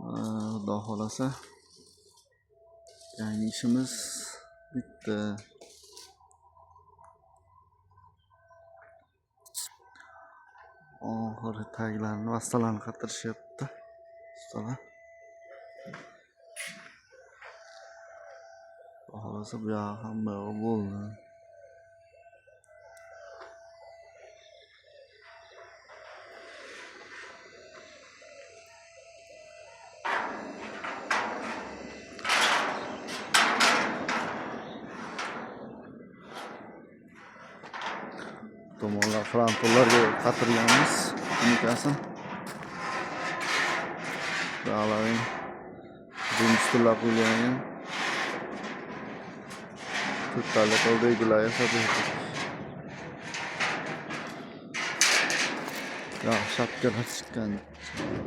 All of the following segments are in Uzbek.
Xudo xolasa yangi ishimiz bitti. Oxiri taglarni vastalarni qatirishyapti ustalar. Xudo xolasa bu yog'i hamma yog'i bo'ldi. Tomonlar frontollarga qatirganmiz. Unikasini. Dalaring. Dimstlar qo'yilgan. To'rttali qo'ldagilar yasab berdik. Ya shapkalar chiqqan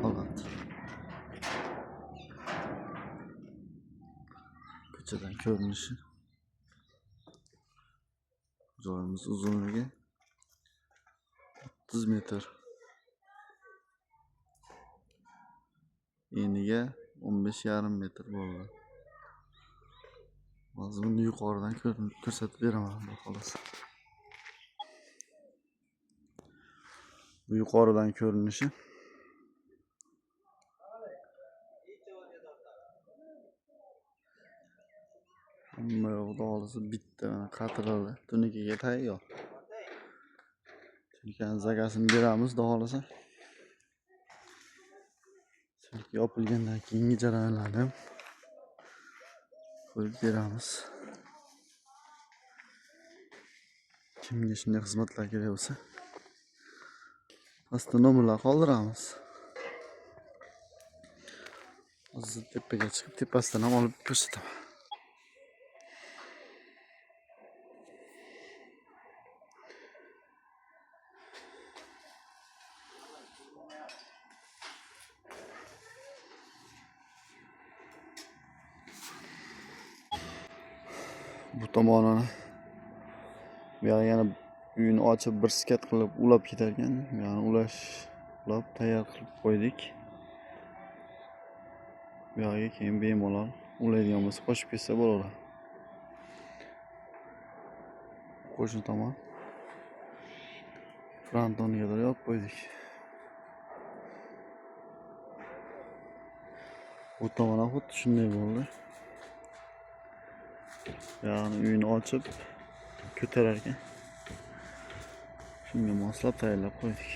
holat. Ko'chadan ko'rinishi. Joyimiz uzunligi 30 metr. Eniga 15,5 metr bo'ldi. Hozir buni yuqoridan ko'rsatib beraman, xolos. Bu yuqoridan ko'rinishi. Hamma yo'qda olsa bitta qatiradi. Tunikiga tayyor. Tunikani zagasini beramiz, xudo xolasa. Tunika yopilgandan keyingi jarayonlarni ham qo'yib beramiz. Kimga shunday xizmatlar kerak bo'lsa, pastda nomerlar qoldiramiz. Hozir tepaga chiqib, tepasidan ham olib ko'rsataman. Bu tomonini bu yoqqa yana uyini ochib bir skat qilib ulab ketar ekan. Yani ulab tayyor qilib qo'ydik. Bu yoqqa keyin bemalol ulaydigan bo'lsa qo'shib ketsa bo'laveradi. Qo'shni tomon frontoniga qadar yopib qo'ydik. Bu tomon ham xuddi shunday bo'ldi. Yani uyini ochib ko'tarar ekan. Shunga moslab tayyorlab qo'ydik.